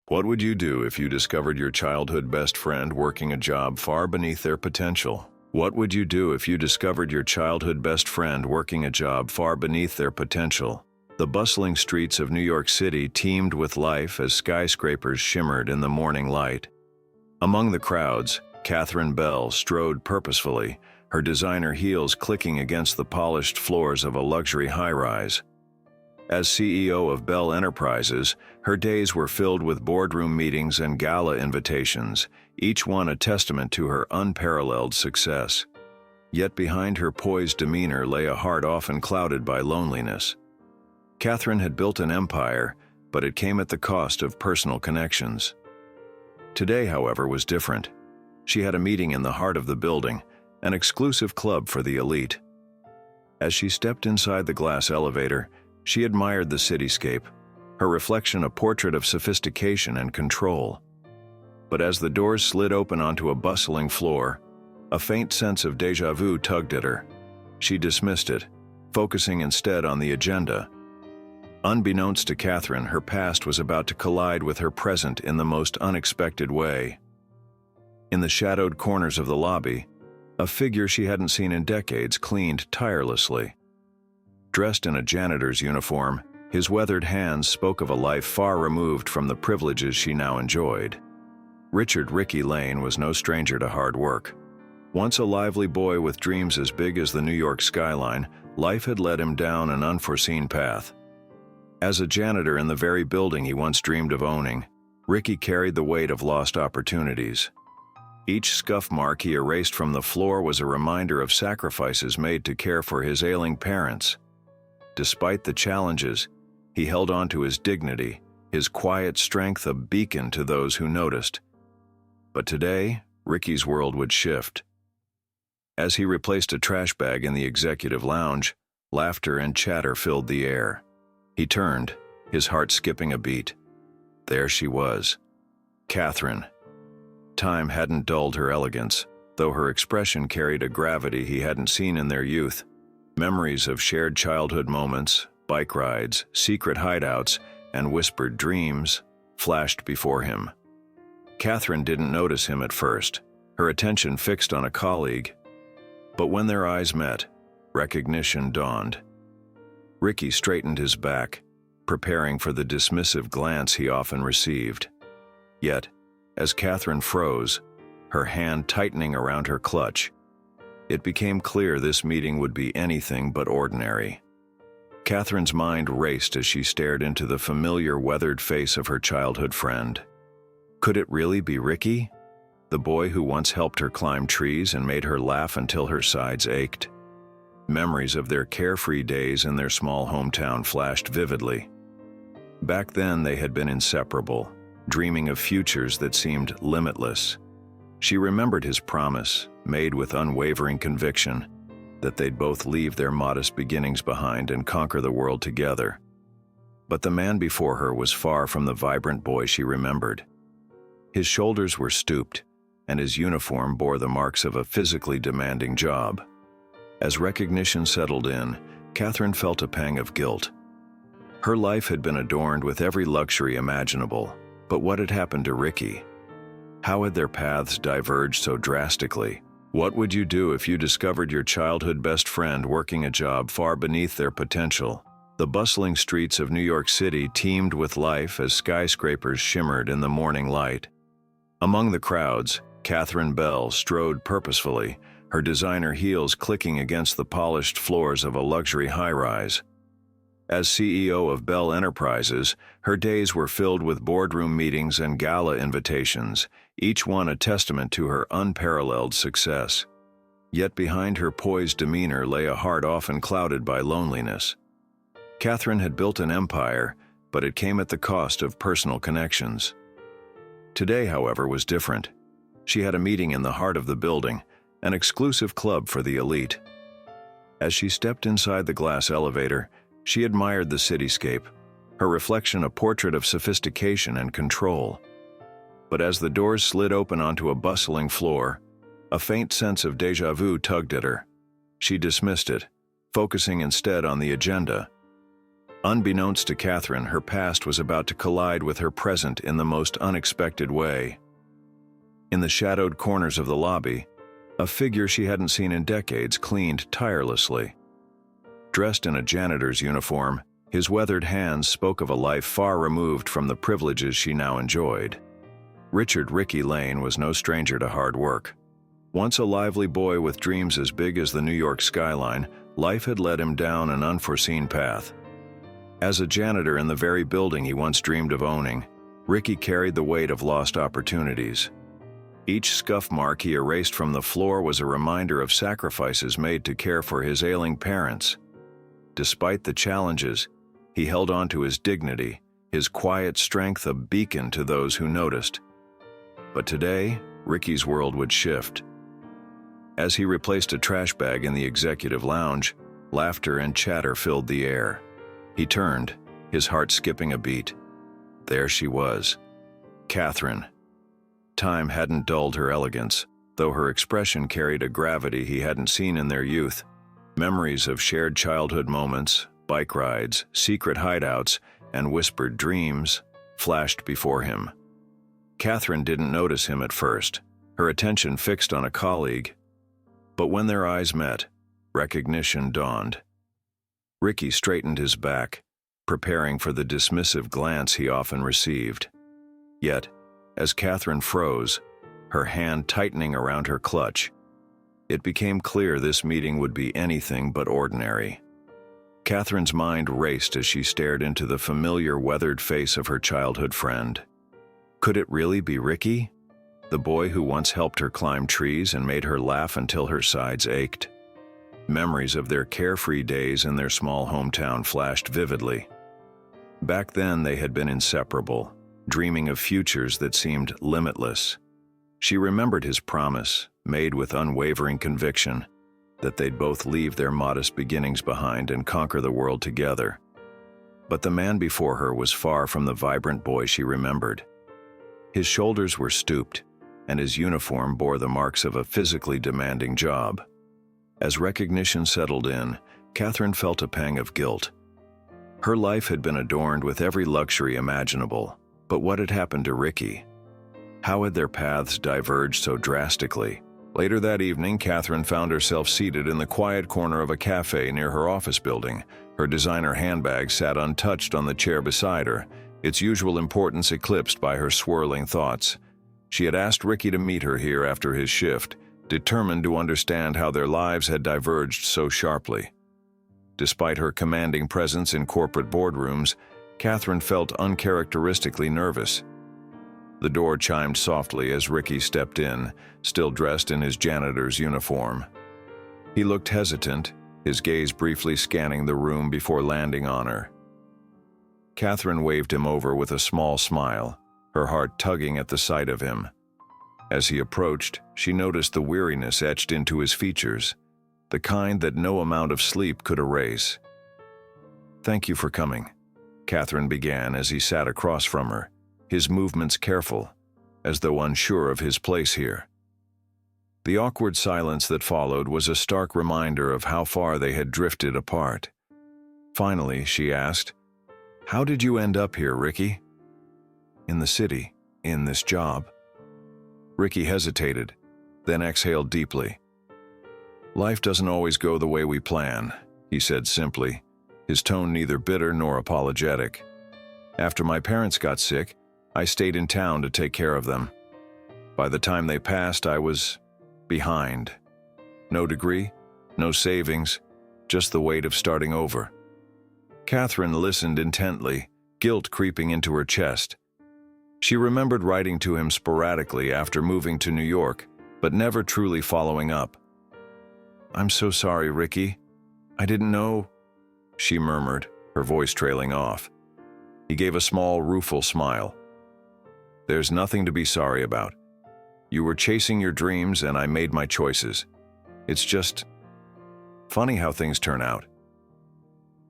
What would you do if you discovered your childhood best friend working a job far beneath their potential? What would you do if you discovered your childhood best friend working a job far beneath their potential? The bustling streets of New York City teemed with life as skyscrapers shimmered in the morning light. Among the crowds, Katherine Bell strode purposefully, her designer heels clicking against the polished floors of a luxury high-rise. As CEO of Bell Enterprises, her days were filled with boardroom meetings and gala invitations, each one a testament to her unparalleled success. Yet behind her poised demeanor lay a heart often clouded by loneliness. Katherine had built an empire, but it came at the cost of personal connections. Today, however, was different. She had a meeting in the heart of the building, an exclusive club for the elite. As she stepped inside the glass elevator, she admired the cityscape, her reflection a portrait of sophistication and control. But as the doors slid open onto a bustling floor, a faint sense of déjà vu tugged at her. She dismissed it, focusing instead on the agenda. Unbeknownst to Katherine, her past was about to collide with her present in the most unexpected way. In the shadowed corners of the lobby, a figure she hadn't seen in decades cleaned tirelessly. Dressed in a janitor's uniform, his weathered hands spoke of a life far removed from the privileges she now enjoyed. Richard "Ricky" Lane was no stranger to hard work. Once a lively boy with dreams as big as the New York skyline, life had led him down an unforeseen path. As a janitor in the very building he once dreamed of owning, Ricky carried the weight of lost opportunities. Each scuff mark he erased from the floor was a reminder of sacrifices made to care for his ailing parents. Despite the challenges, he held on to his dignity, his quiet strength a beacon to those who noticed. But today, Ricky's world would shift. As he replaced a trash bag in the executive lounge, laughter and chatter filled the air. He turned, his heart skipping a beat. There she was, Katherine. Time hadn't dulled her elegance, though her expression carried a gravity he hadn't seen in their youth. Memories of shared childhood moments, bike rides, secret hideouts, and whispered dreams flashed before him. Katherine didn't notice him at first, her attention fixed on a colleague. But when their eyes met, recognition dawned. Ricky straightened his back, preparing for the dismissive glance he often received. Yet, as Katherine froze, her hand tightening around her clutch, it became clear this meeting would be anything but ordinary. Katherine's mind raced as she stared into the familiar weathered face of her childhood friend. Could it really be Ricky? The boy who once helped her climb trees and made her laugh until her sides ached. Memories of their carefree days in their small hometown flashed vividly. Back then they had been inseparable, dreaming of futures that seemed limitless. She remembered his promise, made with unwavering conviction, that they'd both leave their modest beginnings behind and conquer the world together. But the man before her was far from the vibrant boy she remembered. His shoulders were stooped, and his uniform bore the marks of a physically demanding job. As recognition settled in, Katherine felt a pang of guilt. Her life had been adorned with every luxury imaginable, but what had happened to Ricky? How had their paths diverged so drastically? What would you do if you discovered your childhood best friend working a job far beneath their potential? The bustling streets of New York City teemed with life as skyscrapers shimmered in the morning light. Among the crowds, Katherine Bell strode purposefully, her designer heels clicking against the polished floors of a luxury high-rise. As CEO of Bell Enterprises, her days were filled with boardroom meetings and gala invitations, each one a testament to her unparalleled success. Yet behind her poised demeanor lay a heart often clouded by loneliness. Katherine had built an empire, but it came at the cost of personal connections. Today, however, was different. She had a meeting in the heart of the building, an exclusive club for the elite. As she stepped inside the glass elevator, she admired the cityscape, her reflection a portrait of sophistication and control. But as the doors slid open onto a bustling floor, a faint sense of déjà vu tugged at her. She dismissed it, focusing instead on the agenda. Unbeknownst to Katherine, her past was about to collide with her present in the most unexpected way. In the shadowed corners of the lobby, a figure she hadn't seen in decades cleaned tirelessly. Dressed in a janitor's uniform, his weathered hands spoke of a life far removed from the privileges she now enjoyed. Richard "Ricky" Lane was no stranger to hard work. Once a lively boy with dreams as big as the New York skyline, life had led him down an unforeseen path. As a janitor in the very building he once dreamed of owning, Ricky carried the weight of lost opportunities. Each scuff mark he erased from the floor was a reminder of sacrifices made to care for his ailing parents. Despite the challenges, he held on to his dignity, his quiet strength a beacon to those who noticed. But today, Ricky's world would shift. As he replaced a trash bag in the executive lounge, laughter and chatter filled the air. He turned, his heart skipping a beat. There she was, Katherine. Time hadn't dulled her elegance, though her expression carried a gravity he hadn't seen in their youth. Memories of shared childhood moments, bike rides, secret hideouts, and whispered dreams flashed before him. Katherine didn't notice him at first, her attention fixed on a colleague. But when their eyes met, recognition dawned. Ricky straightened his back, preparing for the dismissive glance he often received. Yet, as Katherine froze, her hand tightening around her clutch, it became clear this meeting would be anything but ordinary. Katherine's mind raced as she stared into the familiar, weathered face of her childhood friend. Could it really be Ricky? The boy who once helped her climb trees and made her laugh until her sides ached. Memories of their carefree days in their small hometown flashed vividly. Back then they had been inseparable, dreaming of futures that seemed limitless. She remembered his promise, made with unwavering conviction, that they'd both leave their modest beginnings behind and conquer the world together. But the man before her was far from the vibrant boy she remembered. His shoulders were stooped, and his uniform bore the marks of a physically demanding job. As recognition settled in, Katherine felt a pang of guilt. Her life had been adorned with every luxury imaginable, but what had happened to Ricky? How had their paths diverged so drastically? Later that evening, Katherine found herself seated in the quiet corner of a cafe near her office building. Her designer handbag sat untouched on the chair beside her, its usual importance eclipsed by her swirling thoughts. She had asked Ricky to meet her here after his shift, determined to understand how their lives had diverged so sharply. Despite her commanding presence in corporate boardrooms, Katherine felt uncharacteristically nervous. The door chimed softly as Ricky stepped in, still dressed in his janitor's uniform. He looked hesitant, his gaze briefly scanning the room before landing on her. Katherine waved him over with a small smile, her heart tugging at the sight of him. As he approached, she noticed the weariness etched into his features, the kind that no amount of sleep could erase. "Thank you for coming," Katherine began as he sat across from her, his movements careful, as though unsure of his place here. The awkward silence that followed was a stark reminder of how far they had drifted apart. Finally, she asked, "How did you end up here, Ricky?" "In the city, in this job." Ricky hesitated, then exhaled deeply. "Life doesn't always go the way we plan," he said simply, his tone neither bitter nor apologetic. "After my parents got sick, I stayed in town to take care of them. By the time they passed, I was behind. No degree, no savings, just the weight of starting over." Katherine listened intently, guilt creeping into her chest. She remembered writing to him sporadically after moving to New York, but never truly following up. "I'm so sorry, Ricky. I didn't know," she murmured, her voice trailing off. He gave a small, rueful smile. "There's nothing to be sorry about. You were chasing your dreams and I made my choices. It's just funny how things turn out."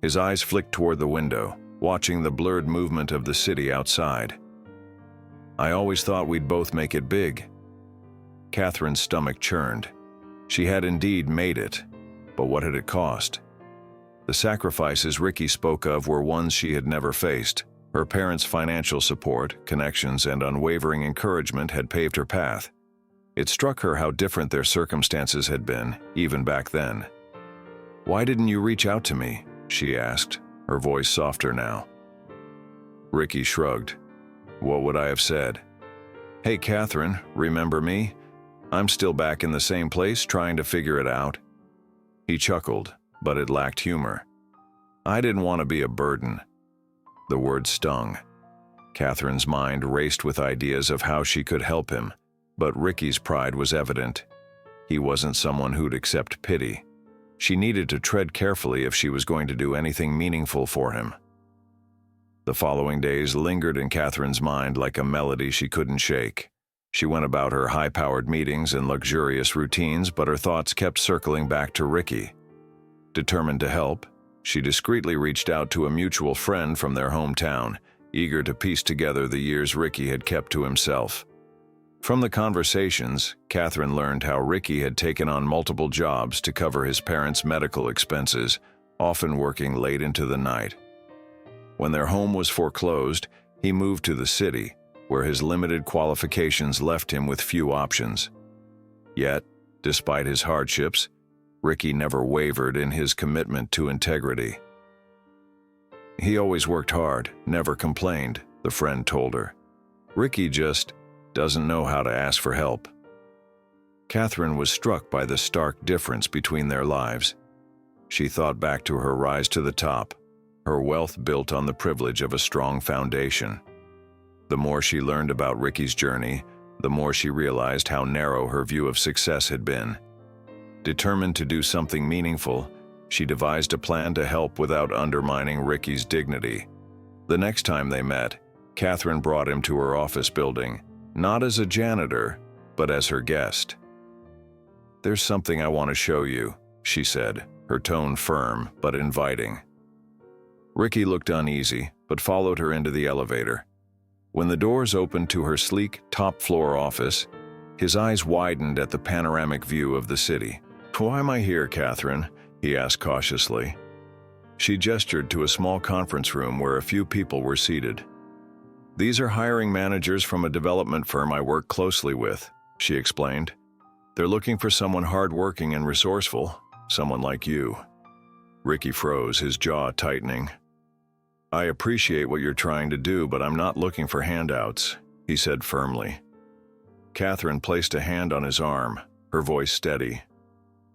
His eyes flicked toward the window, watching the blurred movement of the city outside. "I always thought we'd both make it big." Katherine's stomach churned. She had indeed made it, but what had it cost? The sacrifices Ricky spoke of were ones she had never faced. Her parents' financial support, connections, and unwavering encouragement had paved her path. It struck her how different their circumstances had been, even back then. "Why didn't you reach out to me?" she asked, her voice softer now. Ricky shrugged. "What would I have said? Hey, Katherine, remember me? I'm still back in the same place trying to figure it out." He chuckled, but it lacked humor. "I didn't want to be a burden." The word stung. Katherine's mind raced with ideas of how she could help him, but Ricky's pride was evident. He wasn't someone who'd accept pity. She needed to tread carefully if she was going to do anything meaningful for him. The following days lingered in Katherine's mind like a melody she couldn't shake. She went about her high-powered meetings and luxurious routines, but her thoughts kept circling back to Ricky. Determined to help, she discreetly reached out to a mutual friend from their hometown, eager to piece together the years Ricky had kept to himself. From the conversations, Katherine learned how Ricky had taken on multiple jobs to cover his parents' medical expenses, often working late into the night. When their home was foreclosed, he moved to the city, where his limited qualifications left him with few options. Yet, despite his hardships, Ricky never wavered in his commitment to integrity. "He always worked hard, never complained," the friend told her. "Ricky just doesn't know how to ask for help." Katherine was struck by the stark difference between their lives. She thought back to her rise to the top, her wealth built on the privilege of a strong foundation. The more she learned about Ricky's journey, the more she realized how narrow her view of success had been. Determined to do something meaningful, she devised a plan to help without undermining Ricky's dignity. The next time they met, Katherine brought him to her office building, not as a janitor, but as her guest. "There's something I want to show you," she said, her tone firm but inviting. Ricky looked uneasy, but followed her into the elevator. When the doors opened to her sleek, top-floor office, his eyes widened at the panoramic view of the city. "Why am I here, Katherine?" he asked cautiously. She gestured to a small conference room where a few people were seated. "These are hiring managers from a development firm I work closely with," she explained. "They're looking for someone hardworking and resourceful, someone like you." Ricky froze, his jaw tightening. "I appreciate what you're trying to do, but I'm not looking for handouts," he said firmly. Katherine placed a hand on his arm, her voice steady.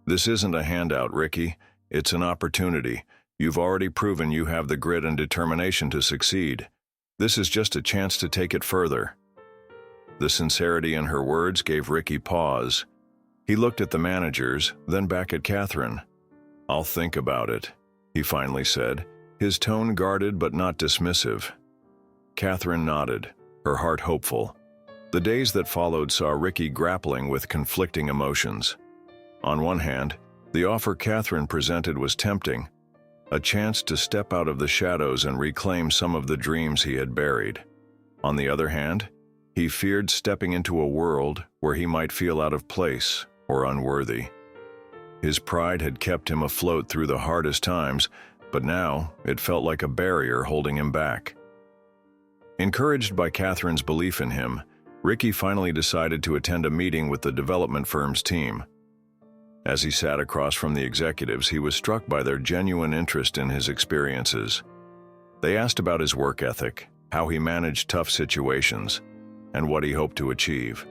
"This isn't a handout, Ricky. It's an opportunity. You've already proven you have the grit and determination to succeed. This is just a chance to take it further." The sincerity in her words gave Ricky pause. He looked at the managers, then back at Katherine. "I'll think about it," he finally said, his tone guarded but not dismissive. Katherine nodded, her heart hopeful. The days that followed saw Ricky grappling with conflicting emotions. On one hand, the offer Katherine presented was tempting, a chance to step out of the shadows and reclaim some of the dreams he had buried. On the other hand, he feared stepping into a world where he might feel out of place or unworthy. His pride had kept him afloat through the hardest times, but now it felt like a barrier holding him back. Encouraged by Katherine's belief in him, Ricky finally decided to attend a meeting with the development firm's team. As he sat across from the executives, he was struck by their genuine interest in his experiences. They asked about his work ethic, how he managed tough situations, and what he hoped to achieve.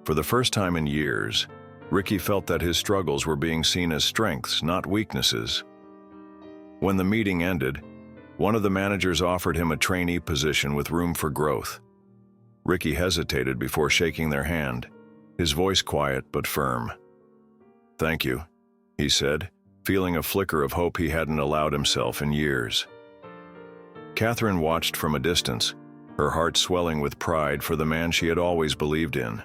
For the first time in years, Ricky felt that his struggles were being seen as strengths, not weaknesses. When the meeting ended, one of the managers offered him a trainee position with room for growth. Ricky hesitated before shaking their hand, his voice quiet but firm. "Thank you," he said, feeling a flicker of hope he hadn't allowed himself in years. Katherine watched from a distance, her heart swelling with pride for the man she had always believed in.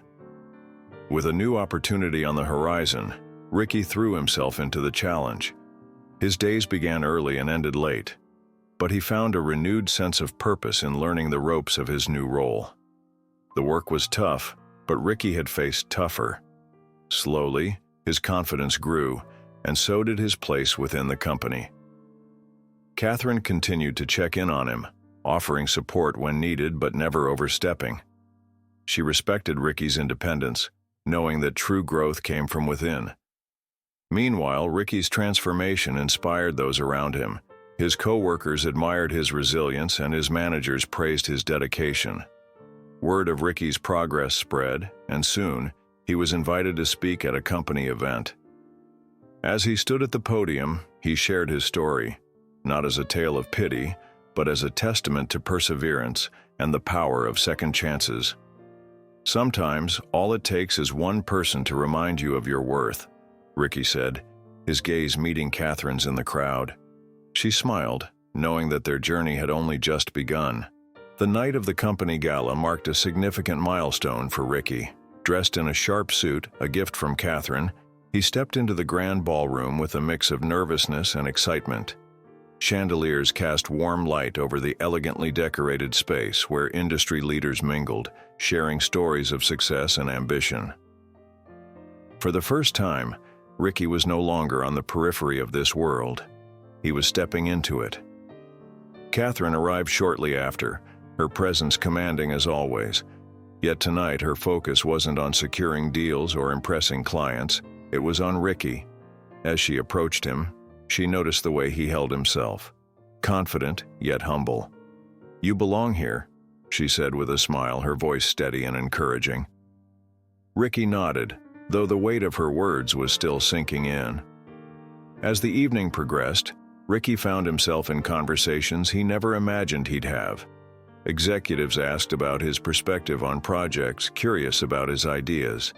With a new opportunity on the horizon, Ricky threw himself into the challenge. His days began early and ended late, but he found a renewed sense of purpose in learning the ropes of his new role. The work was tough, but Ricky had faced tougher. Slowly, his confidence grew, and so did his place within the company. Katherine continued to check in on him, offering support when needed but never overstepping. She respected Ricky's independence, knowing that true growth came from within. Meanwhile, Ricky's transformation inspired those around him. His co-workers admired his resilience and his managers praised his dedication. Word of Ricky's progress spread, and soon, he was invited to speak at a company event. As he stood at the podium, he shared his story, not as a tale of pity, but as a testament to perseverance and the power of second chances. Sometimes, all it takes is one person to remind you of your worth, Ricky said, his gaze meeting Katherine's in the crowd. She smiled, knowing that their journey had only just begun. The night of the company gala marked a significant milestone for Ricky. Dressed in a sharp suit, a gift from Katherine, he stepped into the grand ballroom with a mix of nervousness and excitement. Chandeliers cast warm light over the elegantly decorated space where industry leaders mingled, sharing stories of success and ambition. For the first time, Ricky was no longer on the periphery of this world. He was stepping into it. Katherine arrived shortly after, her presence commanding as always. Yet tonight her focus wasn't on securing deals or impressing clients, it was on Ricky. As she approached him, she noticed the way he held himself, confident yet humble. "You belong here," she said with a smile, her voice steady and encouraging. Ricky nodded, though the weight of her words was still sinking in. As the evening progressed, Ricky found himself in conversations he never imagined he'd have. Executives asked about his perspective on projects, curious about his ideas.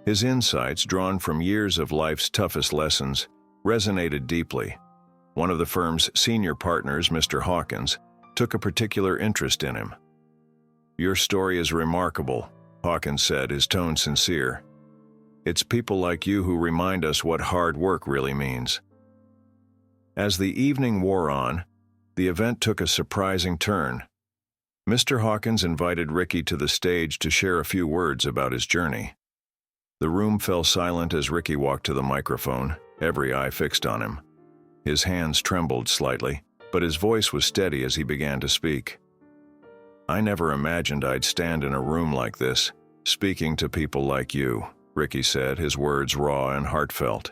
His insights, drawn from years of life's toughest lessons, resonated deeply. One of the firm's senior partners, Mr. Hawkins, took a particular interest in him. "Your story is remarkable," Hawkins said, his tone sincere. "It's people like you who remind us what hard work really means." As the evening wore on, the event took a surprising turn. Mr. Hawkins invited Ricky to the stage to share a few words about his journey. The room fell silent as Ricky walked to the microphone, every eye fixed on him. His hands trembled slightly, but his voice was steady as he began to speak. "I never imagined I'd stand in a room like this, speaking to people like you," Ricky said, his words raw and heartfelt.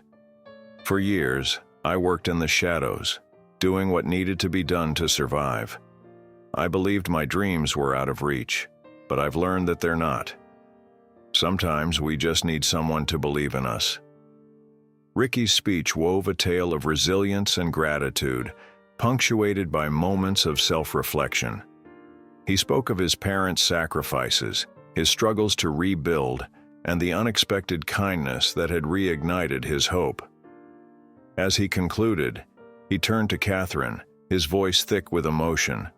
"For years, I worked in the shadows, doing what needed to be done to survive. I believed my dreams were out of reach, but I've learned that they're not. Sometimes we just need someone to believe in us." Ricky's speech wove a tale of resilience and gratitude, punctuated by moments of self-reflection. He spoke of his parents' sacrifices, his struggles to rebuild, and the unexpected kindness that had reignited his hope. As he concluded, he turned to Katherine, his voice thick with emotion.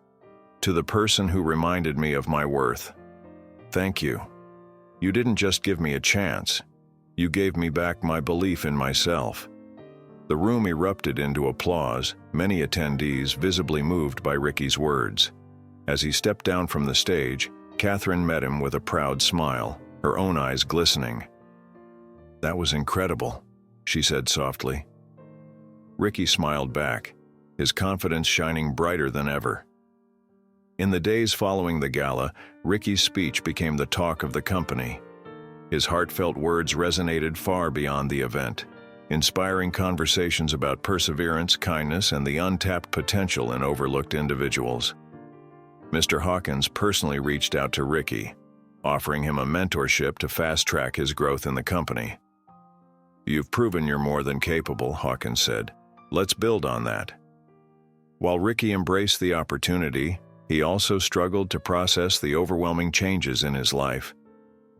"To the person who reminded me of my worth, thank you. You didn't just give me a chance, you gave me back my belief in myself." The room erupted into applause, many attendees visibly moved by Ricky's words. As he stepped down from the stage, Katherine met him with a proud smile, her own eyes glistening. "That was incredible," she said softly. Ricky smiled back, his confidence shining brighter than ever. In the days following the gala, Ricky's speech became the talk of the company. His heartfelt words resonated far beyond the event, inspiring conversations about perseverance, kindness, and the untapped potential in overlooked individuals. Mr. Hawkins personally reached out to Ricky, offering him a mentorship to fast-track his growth in the company. "You've proven you're more than capable," Hawkins said. "Let's build on that." While Ricky embraced the opportunity, he also struggled to process the overwhelming changes in his life.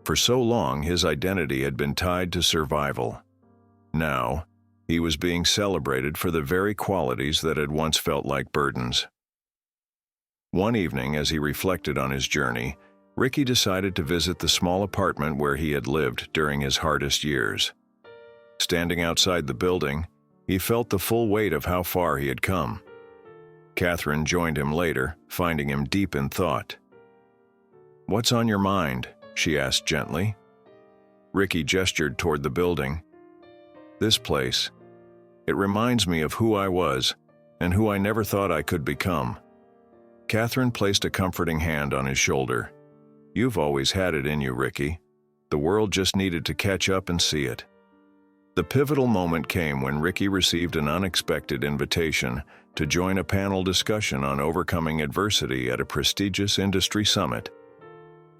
For so long, his identity had been tied to survival. Now, he was being celebrated for the very qualities that had once felt like burdens. One evening, as he reflected on his journey, Ricky decided to visit the small apartment where he had lived during his hardest years. Standing outside the building, he felt the full weight of how far he had come. Katherine joined him later, finding him deep in thought. "What's on your mind?" she asked gently. Ricky gestured toward the building. "This place. It reminds me of who I was, and who I never thought I could become." Katherine placed a comforting hand on his shoulder. "You've always had it in you, Ricky. The world just needed to catch up and see it." The pivotal moment came when Ricky received an unexpected invitation to join a panel discussion on overcoming adversity at a prestigious industry summit.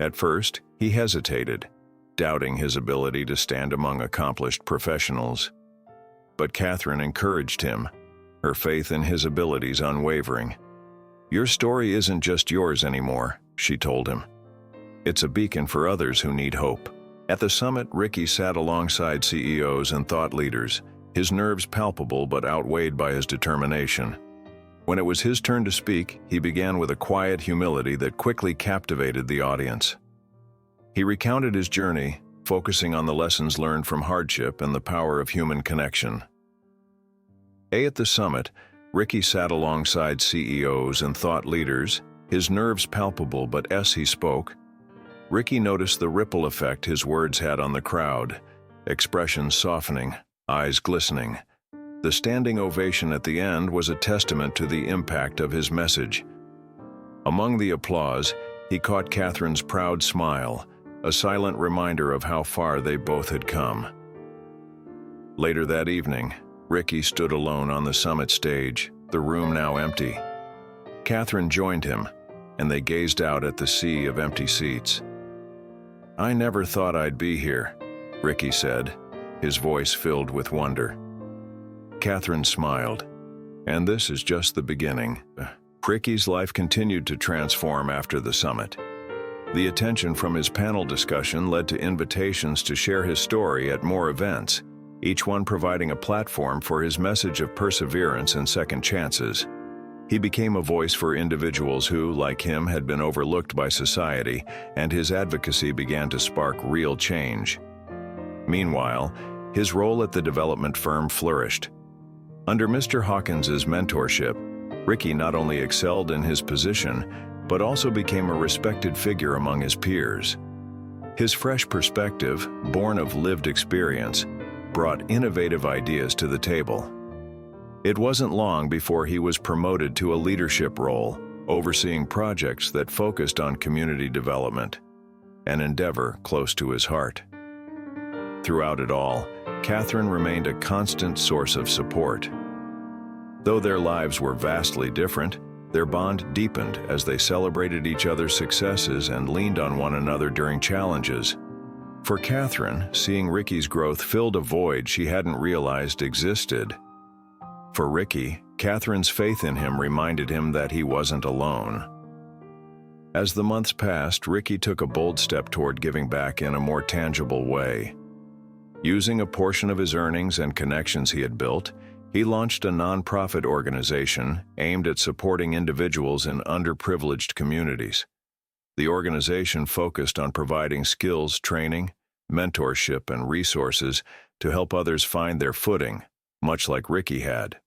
At first, he hesitated, doubting his ability to stand among accomplished professionals. But Katherine encouraged him, her faith in his abilities unwavering. "Your story isn't just yours anymore," she told him. "It's a beacon for others who need hope." At the summit, Ricky sat alongside CEOs and thought leaders, his nerves palpable but outweighed by his determination. When it was his turn to speak, he began with a quiet humility that quickly captivated the audience. He recounted his journey, focusing on the lessons learned from hardship and the power of human connection. At the summit, Ricky sat alongside CEOs and thought leaders, his nerves palpable but as he spoke, Ricky noticed the ripple effect his words had on the crowd, expressions softening, eyes glistening. The standing ovation at the end was a testament to the impact of his message. Among the applause, he caught Katherine's proud smile, a silent reminder of how far they both had come. Later that evening, Ricky stood alone on the summit stage, the room now empty. Katherine joined him, and they gazed out at the sea of empty seats. "I never thought I'd be here," Ricky said, his voice filled with wonder. Katherine smiled. "And this is just the beginning." Ricky's life continued to transform after the summit. The attention from his panel discussion led to invitations to share his story at more events, each one providing a platform for his message of perseverance and second chances. He became a voice for individuals who, like him, had been overlooked by society, and his advocacy began to spark real change. Meanwhile, his role at the development firm flourished. Under Mr. Hawkins's mentorship, Ricky not only excelled in his position, but also became a respected figure among his peers. His fresh perspective, born of lived experience, brought innovative ideas to the table. It wasn't long before he was promoted to a leadership role, overseeing projects that focused on community development, an endeavor close to his heart. Throughout it all, Katherine remained a constant source of support. Though their lives were vastly different, their bond deepened as they celebrated each other's successes and leaned on one another during challenges. For Katherine, seeing Ricky's growth filled a void she hadn't realized existed. For Ricky, Katherine's faith in him reminded him that he wasn't alone. As the months passed, Ricky took a bold step toward giving back in a more tangible way. Using a portion of his earnings and connections he had built, he launched a nonprofit organization aimed at supporting individuals in underprivileged communities. The organization focused on providing skills training, mentorship, and resources to help others find their footing, much like Ricky had.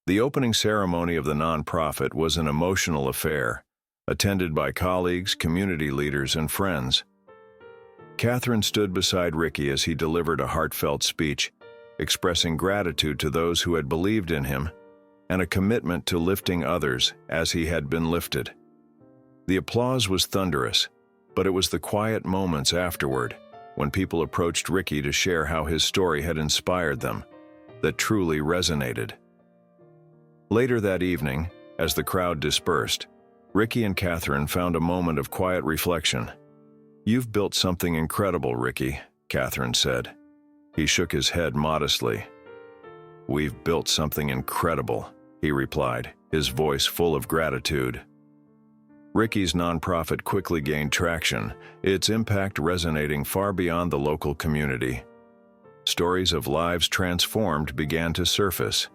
The opening ceremony of the nonprofit was an emotional affair, attended by colleagues, community leaders, and friends. Katherine stood beside Ricky as he delivered a heartfelt speech, expressing gratitude to those who had believed in him and a commitment to lifting others as he had been lifted. The applause was thunderous, but it was the quiet moments afterward, when people approached Ricky to share how his story had inspired them, that truly resonated. Later that evening, as the crowd dispersed, Ricky and Katherine found a moment of quiet reflection. "You've built something incredible, Ricky," Katherine said. He shook his head modestly. "We've built something incredible," he replied, his voice full of gratitude. Ricky's nonprofit quickly gained traction, its impact resonating far beyond the local community. Stories of lives transformed began to surface.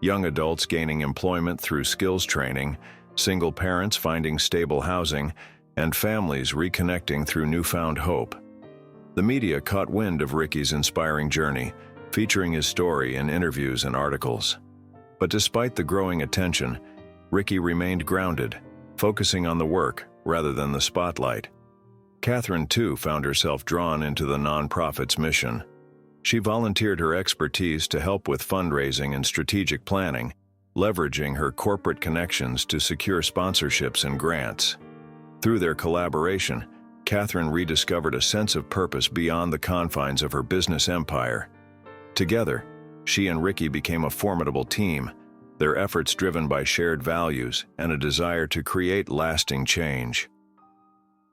Young adults gaining employment through skills training, single parents finding stable housing, and families reconnecting through newfound hope. The media caught wind of Ricky's inspiring journey, featuring his story in interviews and articles. But despite the growing attention, Ricky remained grounded, focusing on the work rather than the spotlight. Katherine, too, found herself drawn into the nonprofit's mission. She volunteered her expertise to help with fundraising and strategic planning, leveraging her corporate connections to secure sponsorships and grants. Through their collaboration, Katherine rediscovered a sense of purpose beyond the confines of her business empire. Together, she and Ricky became a formidable team, their efforts driven by shared values and a desire to create lasting change.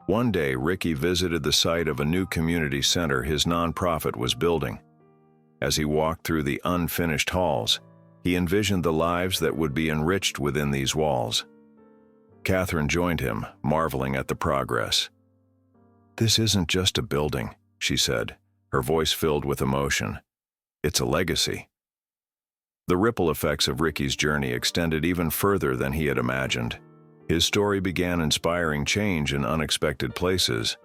One day, Ricky visited the site of a new community center his nonprofit was building. As he walked through the unfinished halls, he envisioned the lives that would be enriched within these walls. Katherine joined him, marveling at the progress. "This isn't just a building," she said, her voice filled with emotion. "It's a legacy." The ripple effects of Ricky's journey extended even further than he had imagined. His story began inspiring change in unexpected places.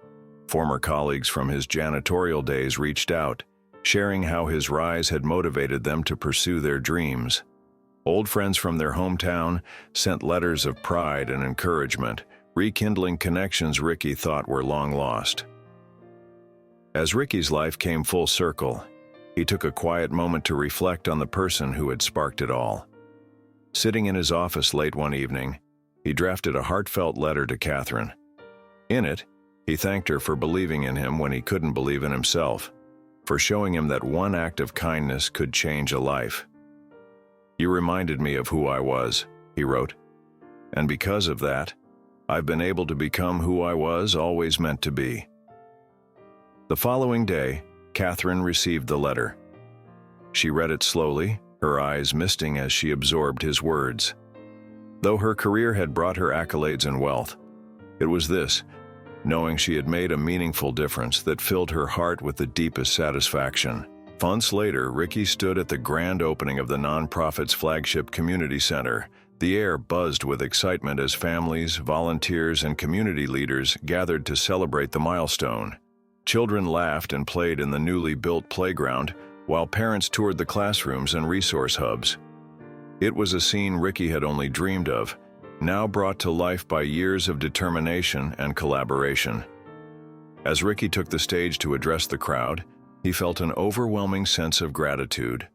Former colleagues from his janitorial days reached out, sharing how his rise had motivated them to pursue their dreams. Old friends from their hometown sent letters of pride and encouragement, rekindling connections Ricky thought were long lost. As Ricky's life came full circle, he took a quiet moment to reflect on the person who had sparked it all. Sitting in his office late one evening, he drafted a heartfelt letter to Katherine. In it, he thanked her for believing in him when he couldn't believe in himself, for showing him that one act of kindness could change a life. "You reminded me of who I was," he wrote, "and because of that, I've been able to become who I was always meant to be." The following day, Katherine received the letter. She read it slowly, her eyes misting as she absorbed his words. Though her career had brought her accolades and wealth, it was this, knowing she had made a meaningful difference, that filled her heart with the deepest satisfaction. Months later, Ricky stood at the grand opening of the nonprofit's flagship community center. The air buzzed with excitement as families, volunteers, and community leaders gathered to celebrate the milestone. Children laughed and played in the newly built playground, while parents toured the classrooms and resource hubs. It was a scene Ricky had only dreamed of, now brought to life by years of determination and collaboration. As Ricky took the stage to address the crowd, he felt an overwhelming sense of gratitude.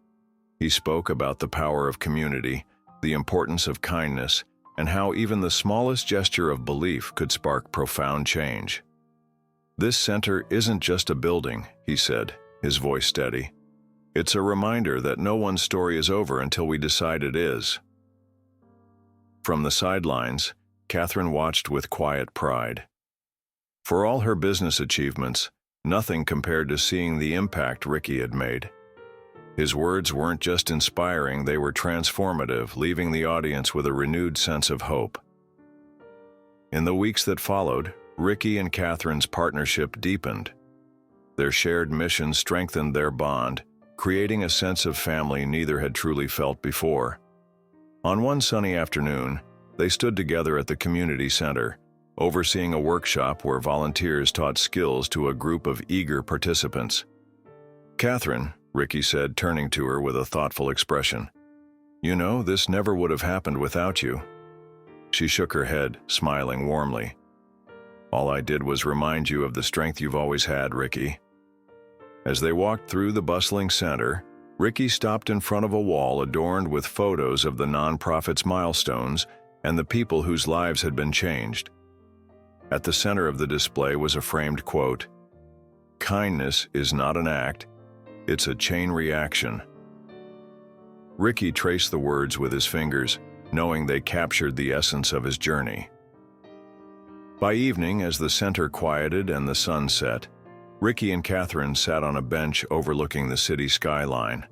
He spoke about the power of community, the importance of kindness, and how even the smallest gesture of belief could spark profound change. "This center isn't just a building," he said, his voice steady. "It's a reminder that no one's story is over until we decide it is." From the sidelines, Katherine watched with quiet pride. For all her business achievements, nothing compared to seeing the impact Ricky had made. His words weren't just inspiring, they were transformative, leaving the audience with a renewed sense of hope. In the weeks that followed, Ricky and Katherine's partnership deepened. Their shared mission strengthened their bond, creating a sense of family neither had truly felt before. On one sunny afternoon, they stood together at the community center, overseeing a workshop where volunteers taught skills to a group of eager participants. "Katherine," Ricky said, turning to her with a thoughtful expression, "you know, this never would have happened without you." She shook her head, smiling warmly. "All I did was remind you of the strength you've always had, Ricky." As they walked through the bustling center, Ricky stopped in front of a wall adorned with photos of the nonprofit's milestones and the people whose lives had been changed. At the center of the display was a framed quote, "Kindness is not an act, it's a chain reaction." Ricky traced the words with his fingers, knowing they captured the essence of his journey. By evening, as the center quieted and the sun set, Ricky and Katherine sat on a bench overlooking the city skyline.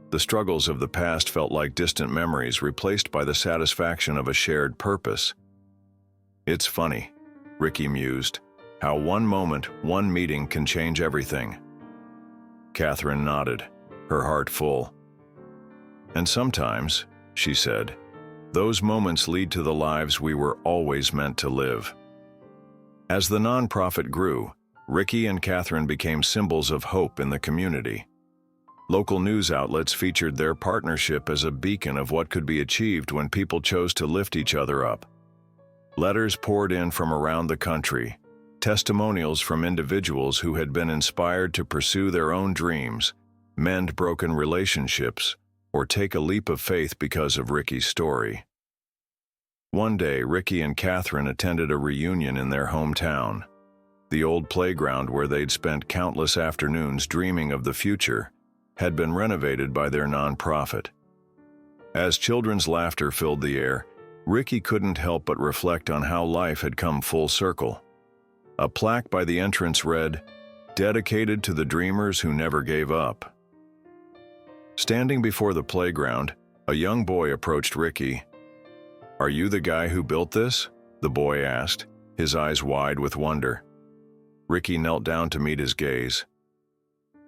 The struggles of the past felt like distant memories replaced by the satisfaction of a shared purpose. "It's funny," Ricky mused, "how one moment, one meeting can change everything." Katherine nodded, her heart full. "And sometimes," she said, "those moments lead to the lives we were always meant to live." As the nonprofit grew, Ricky and Katherine became symbols of hope in the community. Local news outlets featured their partnership as a beacon of what could be achieved when people chose to lift each other up. Letters poured in from around the country, testimonials from individuals who had been inspired to pursue their own dreams, mend broken relationships, or take a leap of faith because of Ricky's story. One day, Ricky and Katherine attended a reunion in their hometown. The old playground where they'd spent countless afternoons dreaming of the future had been renovated by their nonprofit. As children's laughter filled the air, Ricky couldn't help but reflect on how life had come full circle. A plaque by the entrance read, "Dedicated to the dreamers who never gave up." Standing before the playground, a young boy approached Ricky. "Are you the guy who built this?" the boy asked, his eyes wide with wonder. Ricky knelt down to meet his gaze.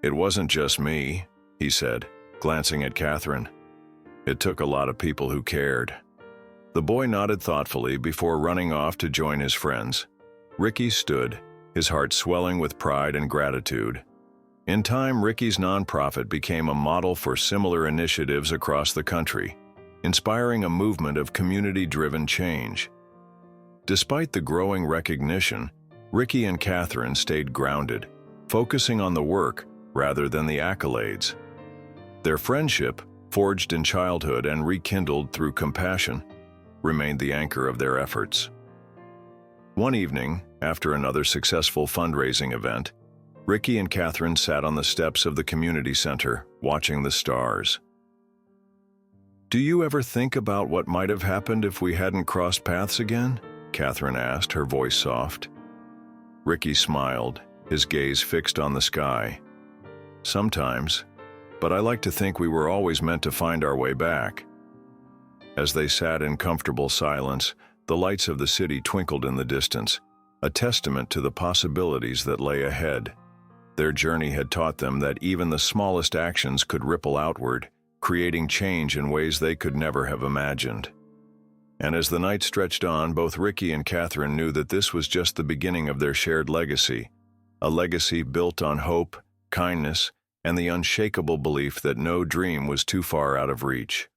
"It wasn't just me," he said, glancing at Katherine. "It took a lot of people who cared." The boy nodded thoughtfully before running off to join his friends. Ricky stood, his heart swelling with pride and gratitude. In time, Ricky's nonprofit became a model for similar initiatives across the country, inspiring a movement of community-driven change. Despite the growing recognition, Ricky and Katherine stayed grounded, focusing on the work rather than the accolades. Their friendship, forged in childhood and rekindled through compassion, remained the anchor of their efforts. One evening, after another successful fundraising event, Ricky and Katherine sat on the steps of the community center, watching the stars. "Do you ever think about what might have happened if we hadn't crossed paths again?" Katherine asked, her voice soft. Ricky smiled, his gaze fixed on the sky. "Sometimes, but I like to think we were always meant to find our way back." As they sat in comfortable silence, the lights of the city twinkled in the distance, a testament to the possibilities that lay ahead. Their journey had taught them that even the smallest actions could ripple outward, creating change in ways they could never have imagined. And as the night stretched on, both Ricky and Katherine knew that this was just the beginning of their shared legacy, a legacy built on hope, kindness, and the unshakable belief that no dream was too far out of reach.